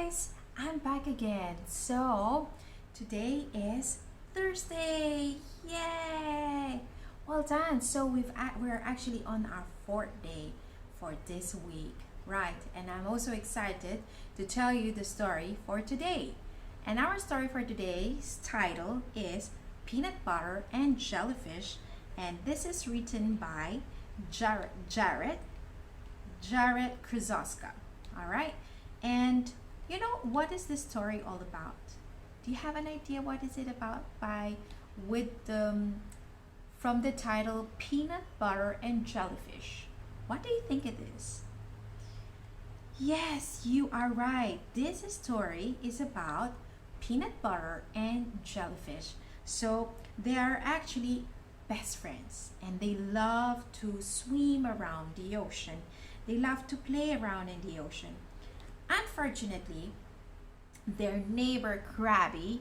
guys, I'm back again. So today is Thursday. Yay! Well done. So we're actually on our fourth day for this week, right? And I'm also excited to tell you the story for today. And our story for today's title is Peanut Butter and Jellyfish, and this is written by Jarrett KROSOCZKA. All right. And you know, what is this story all about? Do you have an idea what is it about by with the from the title Peanut Butter and Jellyfish? What do you think it is? Yes, you are right. This story is about peanut butter and jellyfish. So they are actually best friends and they love to swim around the ocean. They love to play around in the ocean. Unfortunately, their neighbor Krabby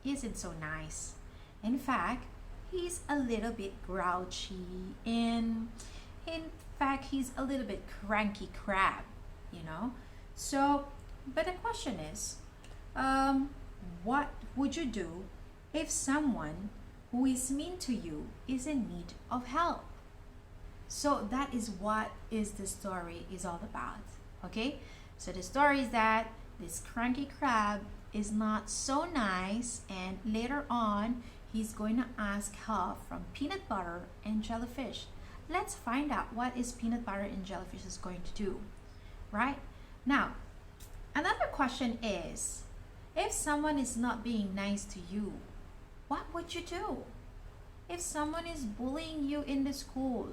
isn't so nice. In fact, he's a little bit grouchy and in fact he's a little bit cranky crab, you know. So, but the question is, what would you do if someone who is mean to you is in need of help? So that is what is the story is all about. Okay, so the story is that this cranky crab is not so nice, and later on he's going to ask help from peanut butter and jellyfish. Let's find out what is peanut butter and jellyfish is going to do. Right now, another question is, if someone is not being nice to you, what would you do? If someone is bullying you in the school,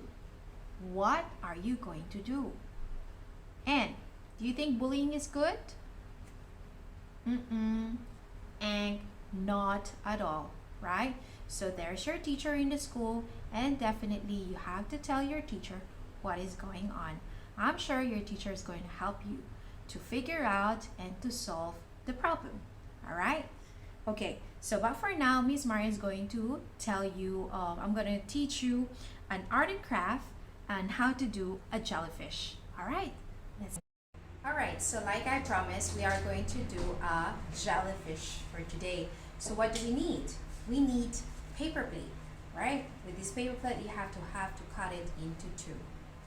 what are you going to do? And do you think bullying is good? And not at all, right? So there's your teacher in the school, and definitely you have to tell your teacher what is going on. I'm sure your teacher is going to help you to figure out and to solve the problem. All right? Okay, so but for now, Miss Maria is going to tell you, I'm going to teach you an art and craft and how to do a jellyfish. All right? Alright, so like I promised, we are going to do a jellyfish for today. So what do we need? We need paper plate, right? With this paper plate, you have to cut it into two.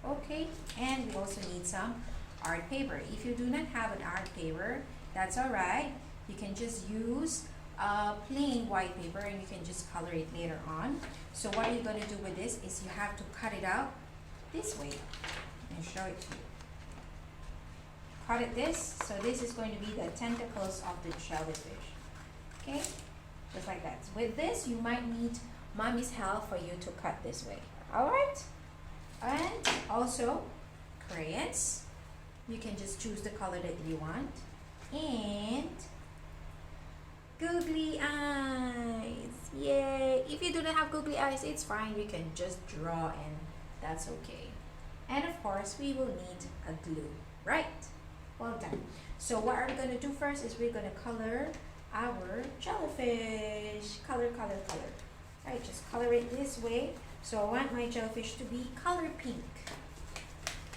Okay, and we also need some art paper. If you do not have an art paper, that's alright. You can just use a plain white paper and you can just color it later on. So what you're going to do with this is you have to cut it out this way and show it to you. Cut it this, so this is going to be the tentacles of the jellyfish. Okay, just like that. With this, you might need mommy's help for you to cut this way. All right, and also crayons. You can just choose the color that you want, and googly eyes. Yay! If you do not have googly eyes, it's fine. You can just draw, and that's okay. And of course, we will need a glue, right? Well done. So what are we going to do first is we're going to color our jellyfish. Color. Alright, just color it this way. So I want my jellyfish to be color pink.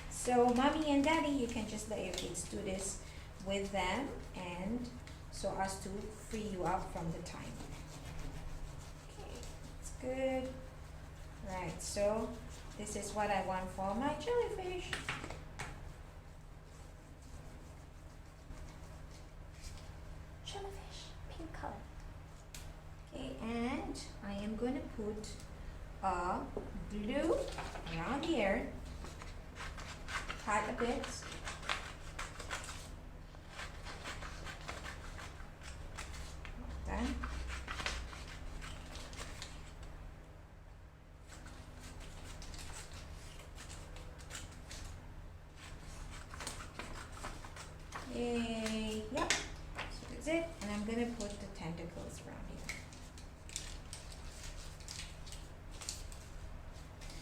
So mommy and daddy, you can just let your kids do this with them, and so as to free you up from the time. Okay, that's good. Right, so this is what I want for my jellyfish. Jellyfish, pink color. Okay, and I am going to put a glue around here. Cut a bit. Done. Yay! Yep. That's it, and I'm gonna put the tentacles around here.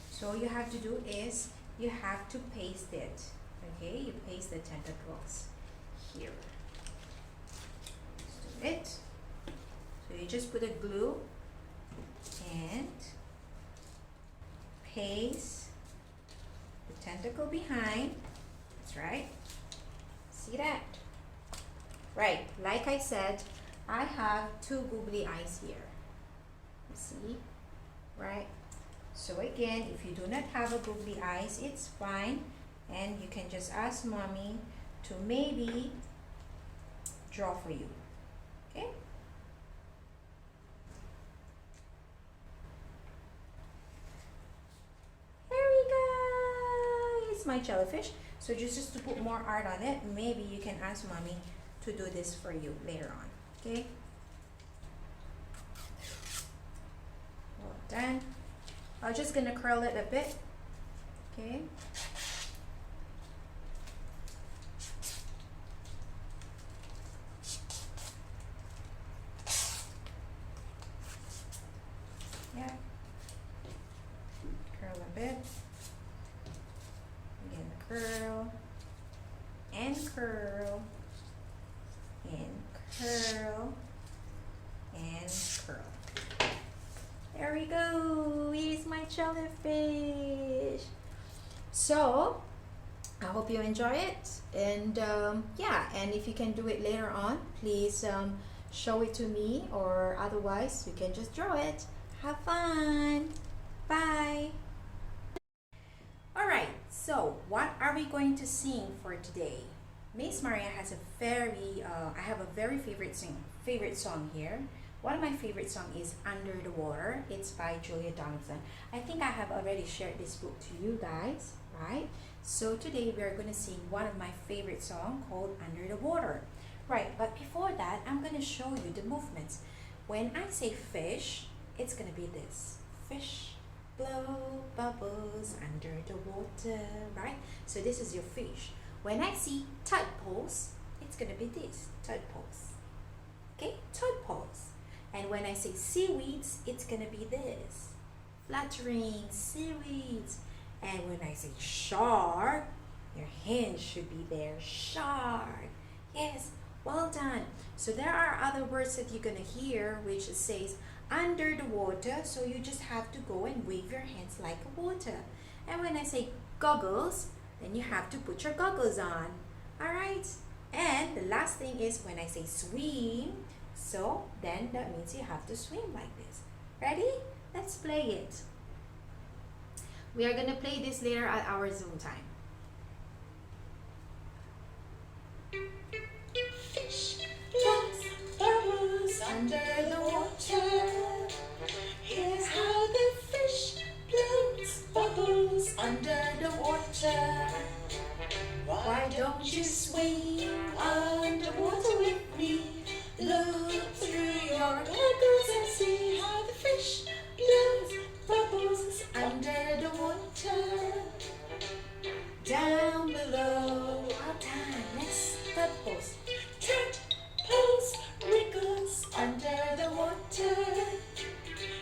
So all you have to do is you have to paste it. Okay, you paste the tentacles here. Let's do it. So you just put a glue and paste the tentacle behind. That's right. See that? Right, like I said, I have two googly eyes here. You see? Right? So again, if you do not have a googly eyes, it's fine. And you can just ask mommy to maybe draw for you. Okay? Here we go! It's my jellyfish. So just to put more art on it, maybe you can ask mommy to do this for you later on. Okay? Well done. I'm just gonna curl it a bit. Okay? Yeah. Curl a bit. Again, curl. And curl. And curl. And curl. There we go. Here's my jellyfish. So, I hope you enjoy it. And yeah, and if you can do it later on, please show it to me, or otherwise you can just draw it. Have fun. Bye. Alright, so what are we going to sing for today? Miss Maria has a very, I have a very favorite song here. One of my favorite songs is Under the Water. It's by Julia Donaldson. I think I have already shared this book to you guys, right? So today we are going to sing one of my favorite songs called Under the Water. Right, but before that, I'm going to show you the movements. When I say fish, it's going to be this. Fish, blow bubbles under the water, right? So this is your fish. When I see tadpoles, it's going to be this, tadpoles. Okay, tadpoles. And when I say seaweeds, it's going to be this, fluttering seaweeds. And when I say shark, your hand should be there, shark. Yes, well done. So there are other words that you're going to hear which says under the water, so you just have to go and wave your hands like water. And when I say goggles, then you have to put your goggles on. Alright? And the last thing is when I say swim, so then that means you have to swim like this. Ready? Let's play it. We are going to play this later at our Zoom time. Fish floats bubbles under the water. Here's how the fish floats bubbles under the water. Why don't you swim underwater with me? Look through your goggles and see how the fish blows bubbles under the water. Down below, well done. Next, tadpoles. Tadpoles wriggles under the water.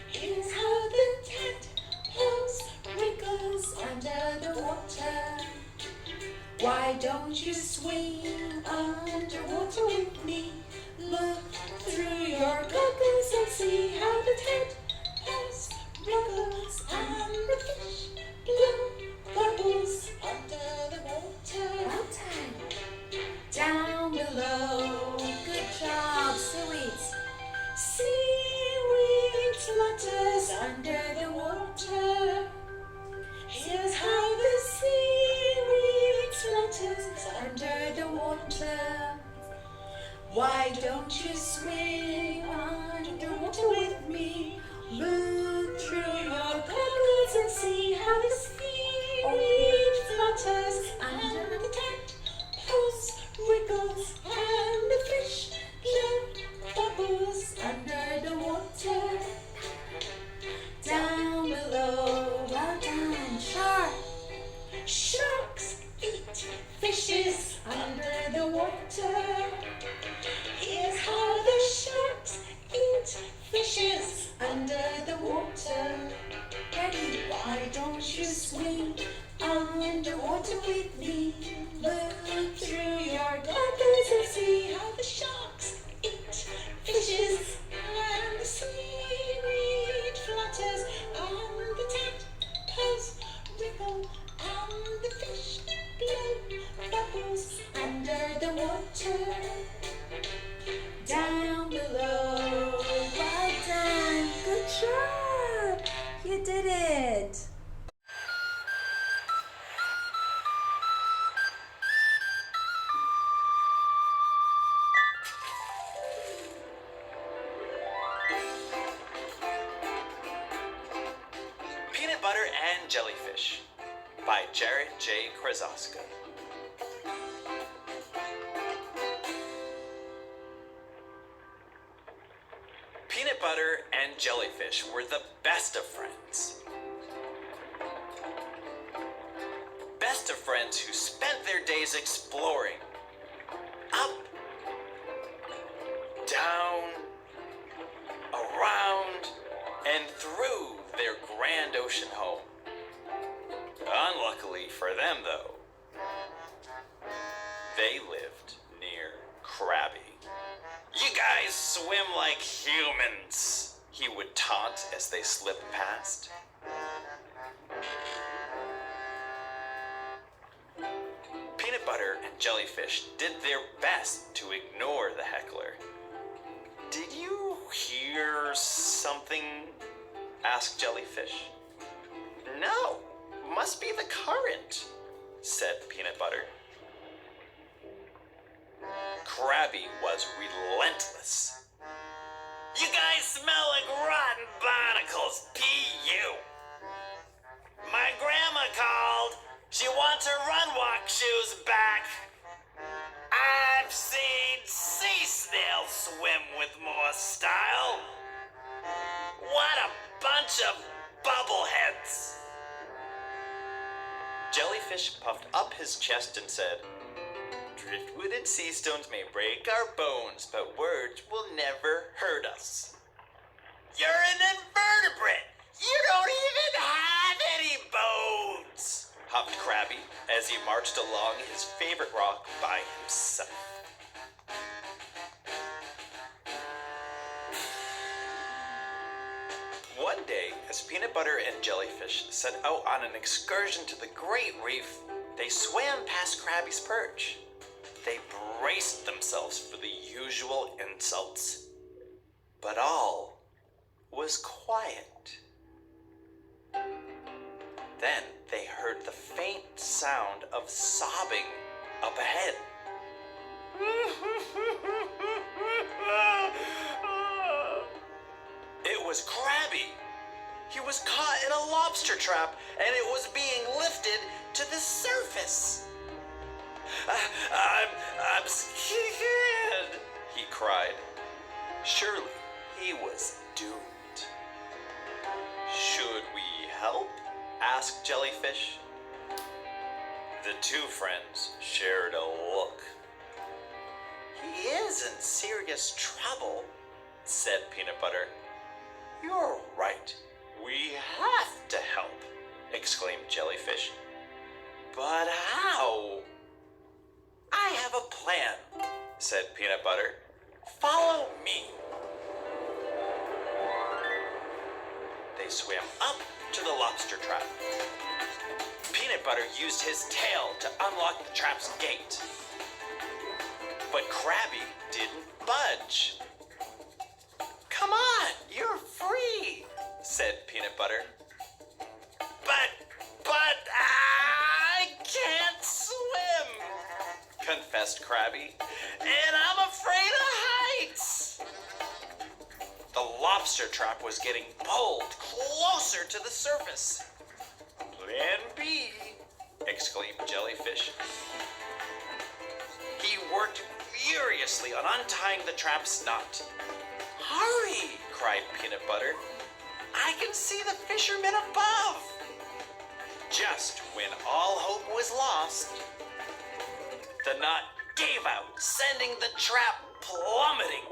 Here's how the tadpoles wriggles under the water. Why don't you swim underwater with me? Look through your goggles and see how the tadpoles wriggles and the fish blow bubbles under the water. Well done. Down below. Good job, seaweeds. Seaweed flutters under the water. Here's how the seaweed flutters under the water. Why don't you swim underwater with me? Look through your goggles and see how the seaweed flutters under the tadpoles wriggles and the fish blow bubbles under the water. Down below, well done. Shark. Sharks eat fishes under the water. Here's how the sharks eat fishes under the water. Ready? Why don't you swim underwater with me? Look through your goggles and see how the sharks eat fishes and the seaweed flutters and the tadpoles wriggle and the fish blow bubbles under the water. Jarrett J. KROSOCZKA. Peanut butter and jellyfish were the best of friends. Best of friends who spent their days exploring. Up, down, around, and through their grand ocean home. Unluckily for them, though, they lived near Krabby. "You guys swim like humans," he would taunt as they slipped past. Peanut butter and jellyfish did their best to ignore the heckler. "Did you hear something?" asked Jellyfish. "No, must be the current," said Peanut butter. Krabby was relentless. "You guys smell like rotten barnacles, P.U. My grandma called. She wants her run-walk shoes back. I've seen sea snails swim with more style. What a bunch of bubbleheads." Jellyfish puffed up his chest and said, "Driftwood and sea stones may break our bones, but words will never hurt us." "You're an invertebrate! You don't even have any bones!" huffed Krabby as he marched along his favorite rock by himself. One day, as Peanut butter and Jellyfish set out on an excursion to the Great Reef, they swam past Krabby's perch. They braced themselves for the usual insults. But all was quiet. Then they heard the faint sound of sobbing up ahead. It was Krabby. He was caught in a lobster trap, and it was being lifted to the surface. I'm scared," he cried. Surely he was doomed. "Should we help?" asked Jellyfish. The two friends shared a look. "He is in serious trouble," said Peanut butter. "You're right. We have to help," exclaimed Jellyfish. "But how?" "I have a plan," said Peanut butter. "Follow me." They swam up to the lobster trap. Peanut butter used his tail to unlock the trap's gate. But Krabby didn't budge. "Come on, you're free," said Peanut butter. But I can't swim," confessed Krabby, "and I'm afraid of heights." The lobster trap was getting pulled closer to the surface. "Plan B," exclaimed Jellyfish. He worked furiously on untying the trap's knot. "Hurry!" cried Peanut butter. "I can see the fishermen above." Just when all hope was lost, the knot gave out, sending the trap plummeting.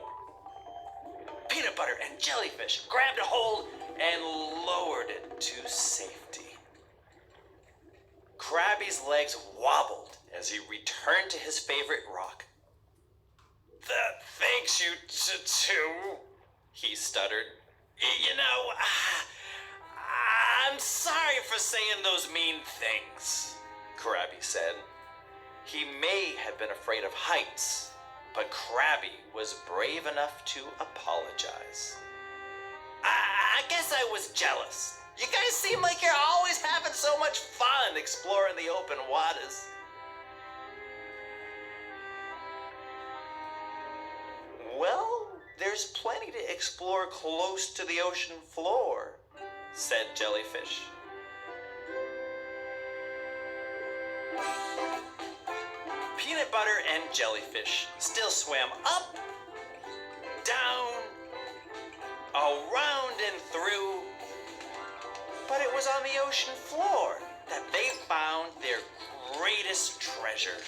Peanut butter and Jellyfish grabbed a hold and lowered it to safety. Krabby's legs wobbled as he returned to his favorite rock. "That thanks you to," he stuttered. "You know, I'm sorry for saying those mean things," Krabby said. He may have been afraid of heights, but Krabby was brave enough to apologize. I guess I was jealous. You guys seem like you're always having so much fun exploring the open waters." "Well, there's plenty to explore close to the ocean floor," said Jellyfish. Peanut butter and jellyfish still swam up, down, around and through. But it was on the ocean floor that they found their greatest treasure.